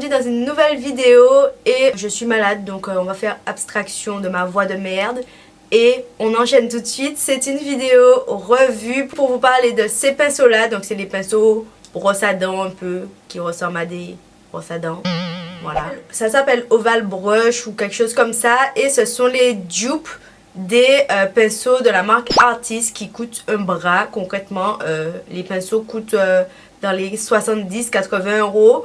aujourd'hui dans une nouvelle vidéo et je suis malade donc on va faire abstraction de ma voix de merde et on enchaîne tout de suite. C'est une vidéo revue pour vous parler de ces pinceaux là, donc c'est des pinceaux brosse à dents un peu qui ressemblent à des brosses à dents. Voilà. Ça s'appelle Oval Brush ou quelque chose comme ça et ce sont les dupes des pinceaux de la marque Artis qui coûtent un bras. Concrètement les pinceaux coûtent dans les 70-80 euros.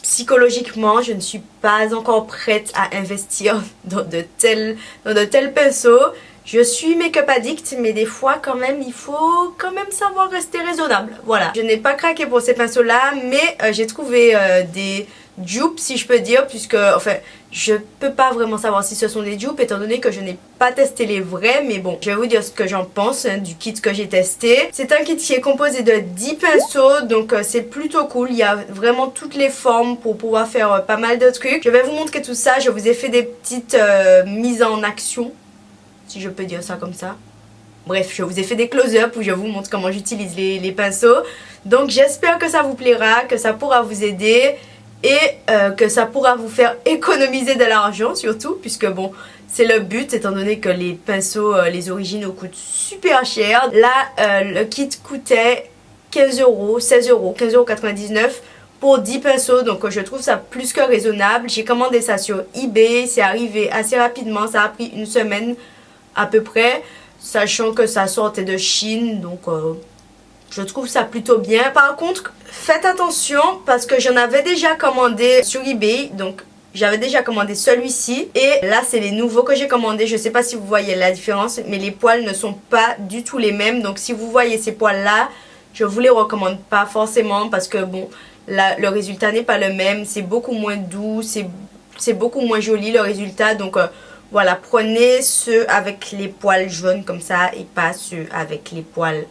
Psychologiquement je ne suis pas encore prête à investir dans de tels pinceaux. Je suis make-up addict mais des fois quand même il faut quand même savoir rester raisonnable. Voilà, je n'ai pas craqué pour ces pinceaux là mais j'ai trouvé des dupes si je peux dire, puisque enfin je peux pas vraiment savoir si ce sont des dupes étant donné que je n'ai pas testé les vrais, mais bon je vais vous dire ce que j'en pense du kit que j'ai testé. C'est un kit qui est composé de 10 pinceaux donc c'est plutôt cool, il y a vraiment toutes les formes pour pouvoir faire pas mal de trucs. Je vais vous montrer tout ça, je vous ai fait des petites mises en action si je peux dire ça comme ça. Bref, je vous ai fait des close-up où je vous montre comment j'utilise les pinceaux. Donc j'espère que ça vous plaira, que ça pourra vous aider et que ça pourra vous faire économiser de l'argent surtout, puisque bon c'est le but étant donné que les pinceaux les originaux coûtent super cher. Là le kit coûtait 15 euros, 16 euros, 15,99 € pour 10 pinceaux, donc je trouve ça plus que raisonnable. J'ai commandé ça sur eBay, c'est arrivé assez rapidement, ça a pris une semaine à peu près, sachant que ça sortait de Chine, donc je trouve ça plutôt bien. Par contre, faites attention parce que j'en avais déjà commandé sur eBay, donc j'avais déjà commandé celui-ci et là c'est les nouveaux que j'ai commandés. Je sais pas si vous voyez la différence, mais les poils ne sont pas du tout les mêmes. Donc si vous voyez ces poils là, je vous les recommande pas forcément parce que bon, là, le résultat n'est pas le même. C'est beaucoup moins doux, c'est beaucoup moins joli le résultat. Donc voilà, prenez ceux avec les poils jaunes comme ça et pas ceux avec les poils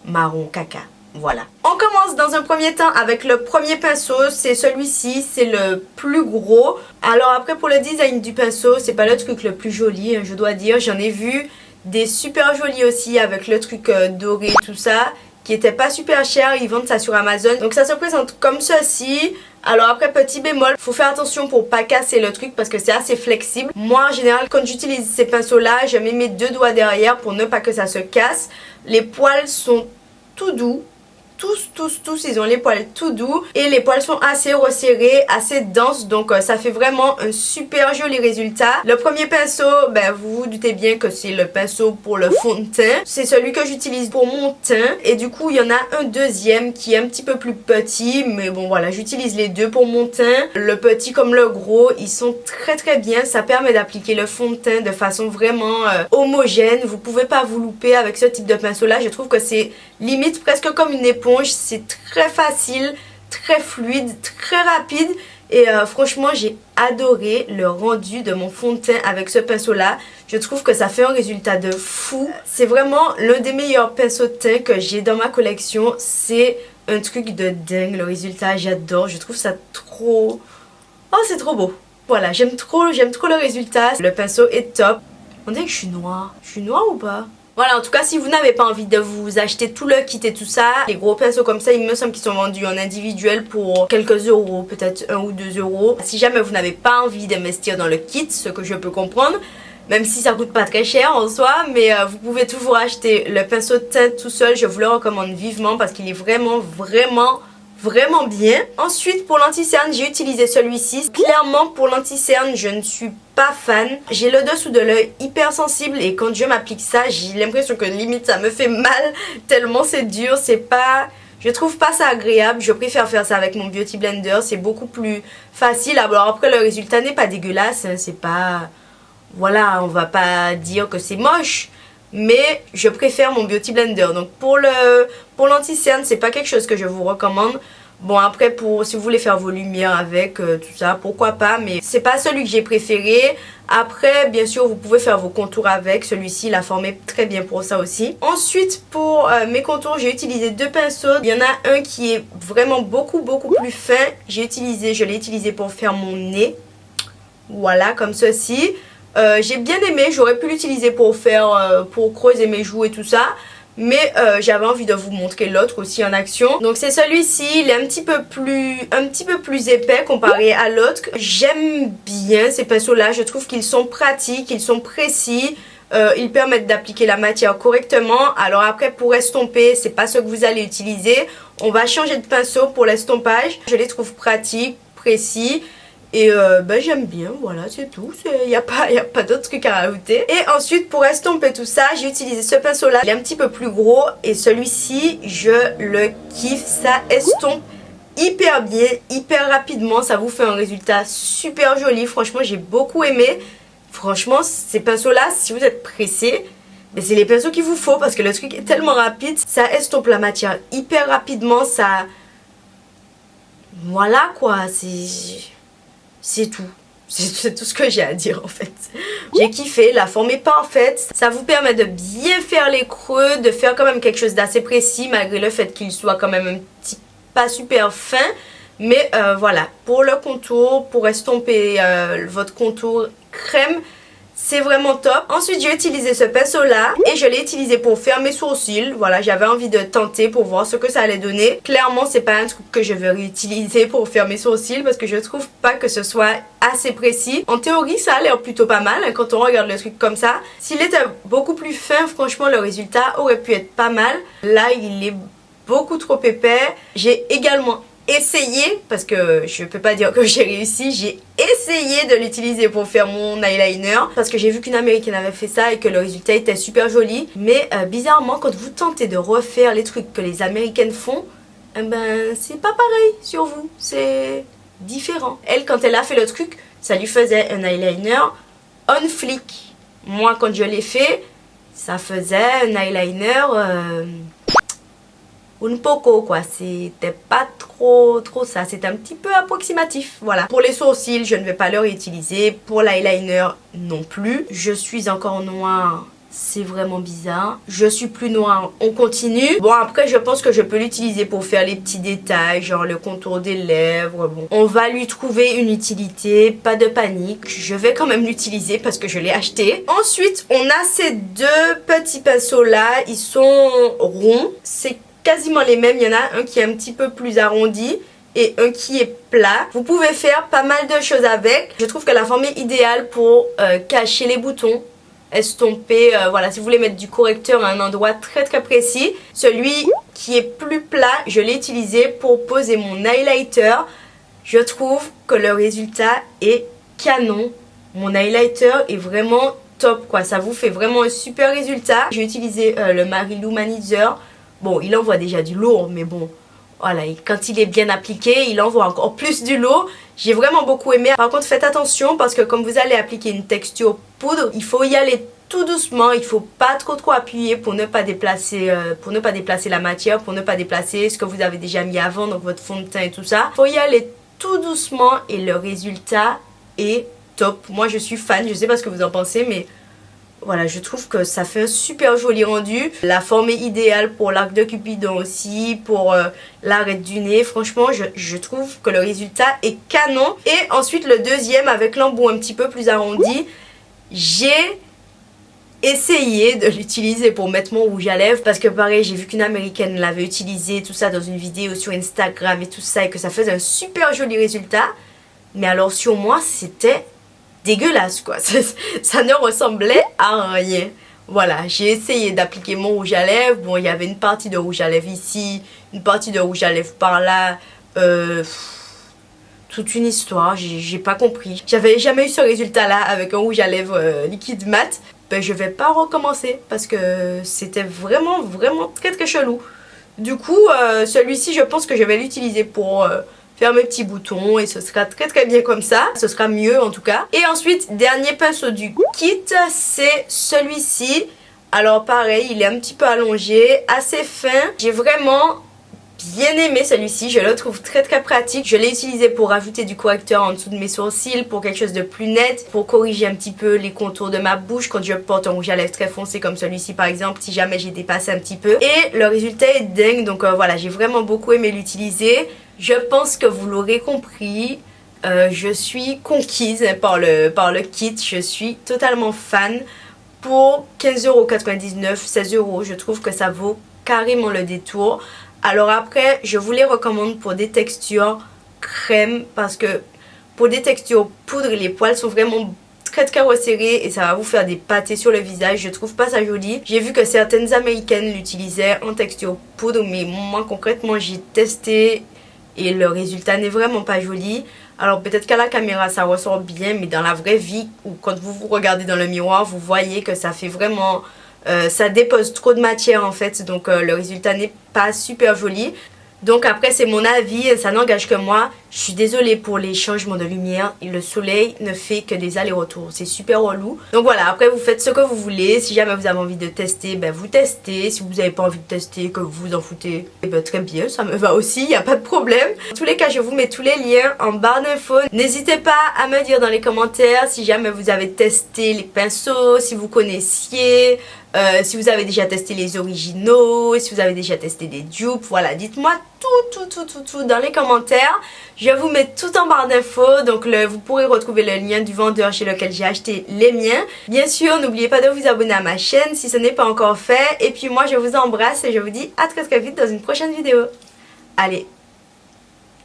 marron caca. Voilà. On commence dans un premier temps avec le premier pinceau, c'est celui-ci, c'est le plus gros. Alors après pour le design du pinceau, c'est pas le truc le plus joli, je dois dire. J'en ai vu des super jolis aussi avec le truc doré tout ça, qui était pas super cher, ils vendent ça sur Amazon. Donc ça se présente comme ceci. Alors après petit bémol, faut faire attention pour pas casser le truc parce que c'est assez flexible. Moi en général quand j'utilise ces pinceaux là, je mets mes deux doigts derrière pour ne pas que ça se casse. Les poils sont tout doux. Tous, ils ont les poils tout doux et les poils sont assez resserrés, assez denses, donc ça fait vraiment un super joli résultat. Le premier pinceau, ben vous vous doutez bien que c'est le pinceau pour le fond de teint. C'est celui que j'utilise pour mon teint et du coup il y en a un deuxième qui est un petit peu plus petit, mais bon voilà, j'utilise les deux pour mon teint. Le petit comme le gros, ils sont très bien, ça permet d'appliquer le fond de teint de façon vraiment homogène. Vous pouvez pas vous louper avec ce type de pinceau là, je trouve que c'est limite presque comme une éponge. C'est très facile, très fluide, très rapide et franchement j'ai adoré le rendu de mon fond de teint avec ce pinceau là. Je trouve que ça fait un résultat de fou. C'est vraiment l'un des meilleurs pinceaux de teint que j'ai dans ma collection. C'est un truc de dingue, le résultat j'adore, je trouve ça trop... Oh c'est trop beau. Voilà, j'aime trop le résultat. Le pinceau est top. On dirait que je suis noire. Je suis noire ou pas? Voilà, en tout cas, si vous n'avez pas envie de vous acheter tout le kit et tout ça, les gros pinceaux comme ça, il me semble qu'ils sont vendus en individuel pour quelques euros, peut-être 1 ou 2 euros. Si jamais vous n'avez pas envie d'investir dans le kit, ce que je peux comprendre, même si ça coûte pas très cher en soi, mais vous pouvez toujours acheter le pinceau de teint tout seul. Je vous le recommande vivement parce qu'il est vraiment bien. Ensuite pour l'anti-cerne j'ai utilisé celui-ci. Clairement pour l'anti-cerne je ne suis pas fan. J'ai le dessous de l'œil hyper sensible et quand je m'applique ça j'ai l'impression que limite ça me fait mal tellement c'est dur, c'est pas... Je trouve pas ça agréable, je préfère faire ça avec mon Beauty Blender, c'est beaucoup plus facile. Alors après le résultat n'est pas dégueulasse, hein, c'est pas... Voilà, on va pas dire que c'est moche, mais je préfère mon Beauty Blender. Donc pour l'anti-cerne c'est pas quelque chose que je vous recommande. Bon après si vous voulez faire vos lumières avec tout ça, pourquoi pas, mais c'est pas celui que j'ai préféré. Après bien sûr vous pouvez faire vos contours avec, celui-ci la forme est très bien pour ça aussi. Ensuite pour mes contours j'ai utilisé deux pinceaux. Il y en a un qui est vraiment beaucoup plus fin. Je l'ai utilisé pour faire mon nez. Voilà comme ceci. J'ai bien aimé, j'aurais pu l'utiliser pour creuser mes joues et tout ça. mais j'avais envie de vous montrer l'autre aussi en action. Donc c'est celui-ci, il est un petit peu plus épais comparé à l'autre. J'aime bien ces pinceaux là, je trouve qu'ils sont pratiques, ils sont précis. Ils permettent d'appliquer la matière correctement. Alors après, pour estomper, c'est pas ce que vous allez utiliser. On va changer de pinceau pour l'estompage. Je les trouve pratiques, précis. Et j'aime bien, voilà, c'est tout. Il n'y a pas d'autres trucs à rajouter. Et ensuite, pour estomper tout ça, j'ai utilisé ce pinceau là. Il est un petit peu plus gros. Et celui-ci, je le kiffe. Ça estompe hyper bien, hyper rapidement. Ça vous fait un résultat super joli. Franchement, j'ai beaucoup aimé. Franchement, ces pinceaux-là, si vous êtes pressé, c'est les pinceaux qu'il vous faut parce que le truc est tellement rapide. Ça estompe la matière hyper rapidement. Ça... Voilà quoi, c'est tout. C'est tout ce que j'ai à dire en fait. J'ai kiffé, la forme est parfaite. Ça vous permet de bien faire les creux, de faire quand même quelque chose d'assez précis malgré le fait qu'il soit quand même un petit pas super fin. Mais voilà, pour le contour, pour estomper votre contour crème, c'est vraiment top. Ensuite, j'ai utilisé ce pinceau là et je l'ai utilisé pour faire mes sourcils. Voilà, j'avais envie de tenter pour voir ce que ça allait donner. Clairement, c'est pas un truc que je vais réutiliser pour faire mes sourcils parce que je trouve pas que ce soit assez précis. En théorie, ça a l'air plutôt pas mal hein, quand on regarde le truc comme ça. S'il était beaucoup plus fin, franchement, le résultat aurait pu être pas mal. Là, il est beaucoup trop épais. J'ai également essayé, parce que je peux pas dire que j'ai réussi, j'ai essayé de l'utiliser pour faire mon eyeliner parce que j'ai vu qu'une américaine avait fait ça et que le résultat était super joli. Mais bizarrement, quand vous tentez de refaire les trucs que les américaines font, c'est pas pareil sur vous, c'est différent. Elle, quand elle a fait le truc, ça lui faisait un eyeliner on flick. Moi, quand je l'ai fait, ça faisait un eyeliner un poco quoi, c'était pas trop ça, c'était un petit peu approximatif, voilà. Pour les sourcils, je ne vais pas le réutiliser, pour l'eyeliner non plus. Je suis encore noire, c'est vraiment bizarre. Je suis plus noire, on continue. Bon après je pense que je peux l'utiliser pour faire les petits détails, genre le contour des lèvres, bon. On va lui trouver une utilité, pas de panique. Je vais quand même l'utiliser parce que je l'ai acheté. Ensuite, on a ces deux petits pinceaux là, ils sont ronds, c'est quasiment les mêmes, il y en a un qui est un petit peu plus arrondi et un qui est plat. Vous pouvez faire pas mal de choses avec. Je trouve que la forme est idéale pour cacher les boutons, estomper, voilà, si vous voulez mettre du correcteur à un endroit très précis. Celui qui est plus plat, je l'ai utilisé pour poser mon highlighter. Je trouve que le résultat est canon. Mon highlighter est vraiment top quoi, ça vous fait vraiment un super résultat. J'ai utilisé le Mary-Lou Manizer. Bon, il envoie déjà du lourd, mais bon, voilà, quand il est bien appliqué, il envoie encore plus du lourd. J'ai vraiment beaucoup aimé. Par contre, faites attention parce que comme vous allez appliquer une texture poudre, il faut y aller tout doucement. Il faut pas trop appuyer pour ne pas déplacer, la matière, pour ne pas déplacer ce que vous avez déjà mis avant, donc votre fond de teint et tout ça. Il faut y aller tout doucement et le résultat est top. Moi, je suis fan. Je sais pas ce que vous en pensez, mais voilà, je trouve que ça fait un super joli rendu. La forme est idéale pour l'arc de Cupidon aussi, pour l'arête du nez. Franchement, je trouve que le résultat est canon. Et ensuite, le deuxième avec l'embout un petit peu plus arrondi. J'ai essayé de l'utiliser pour mettre mon rouge à lèvres parce que pareil, j'ai vu qu'une américaine l'avait utilisé, tout ça dans une vidéo sur Instagram et tout ça, et que ça faisait un super joli résultat. Mais alors sur moi, c'était dégueulasse quoi, ça ne ressemblait à rien. Voilà, j'ai essayé d'appliquer mon rouge à lèvres. Bon, il y avait une partie de rouge à lèvres ici, une partie de rouge à lèvres par là, toute une histoire, j'ai pas compris. J'avais jamais eu ce résultat là avec un rouge à lèvres liquide mat. Je vais pas recommencer parce que c'était vraiment très chelou. Du coup, celui-ci je pense que je vais l'utiliser pour faire mes petits boutons et ce sera très bien comme ça. Ce sera mieux en tout cas. Et ensuite, dernier pinceau du kit, c'est celui-ci. Alors pareil, il est un petit peu allongé, assez fin. J'ai vraiment bien aimé celui-ci, je le trouve très pratique. Je l'ai utilisé pour rajouter du correcteur en dessous de mes sourcils, pour quelque chose de plus net, pour corriger un petit peu les contours de ma bouche quand je porte un rouge à lèvres très foncé comme celui-ci par exemple, si jamais j'ai dépassé un petit peu. Et le résultat est dingue, donc voilà, j'ai vraiment beaucoup aimé l'utiliser. Je pense que vous l'aurez compris, je suis conquise par le kit, je suis totalement fan. pour 15,99 €, 16 €, je trouve que ça vaut carrément le détour. Alors après, je vous les recommande pour des textures crème parce que pour des textures poudre, les poils sont vraiment très resserrés et ça va vous faire des pâtés sur le visage. Je trouve pas ça joli. J'ai vu que certaines américaines l'utilisaient en texture poudre, mais moi concrètement j'ai testé et le résultat n'est vraiment pas joli. Alors peut-être qu'à la caméra ça ressort bien, mais dans la vraie vie ou quand vous vous regardez dans le miroir, vous voyez que ça fait vraiment ça dépose trop de matière en fait, donc le résultat n'est pas super joli. Donc après c'est mon avis, ça n'engage que moi. Je suis désolée pour les changements de lumière et le soleil ne fait que des allers-retours, c'est super relou. Donc voilà, après vous faites ce que vous voulez. Si jamais vous avez envie de tester, ben vous testez. Si vous n'avez pas envie de tester, que vous vous en foutez, et ben très bien, ça me va aussi, il n'y a pas de problème. En tous les cas, je vous mets tous les liens en barre d'infos. N'hésitez pas à me dire dans les commentaires si jamais vous avez testé les pinceaux, si vous connaissiez, si vous avez déjà testé les originaux, si vous avez déjà testé des dupes. Voilà, dites-moi tout dans les commentaires. Je vous mets tout en barre d'infos, donc vous pourrez retrouver le lien du vendeur chez lequel j'ai acheté les miens. Bien sûr, n'oubliez pas de vous abonner à ma chaîne si ce n'est pas encore fait. Et puis moi, je vous embrasse et je vous dis à très vite dans une prochaine vidéo. Allez,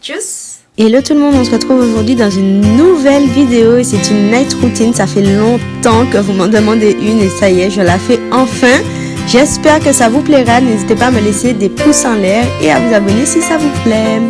tchuss! Hello tout le monde, on se retrouve aujourd'hui dans une nouvelle vidéo et c'est une night routine. Ça fait longtemps que vous m'en demandez une et ça y est, je la fais enfin. J'espère que ça vous plaira. N'hésitez pas à me laisser des pouces en l'air et à vous abonner si ça vous plaît.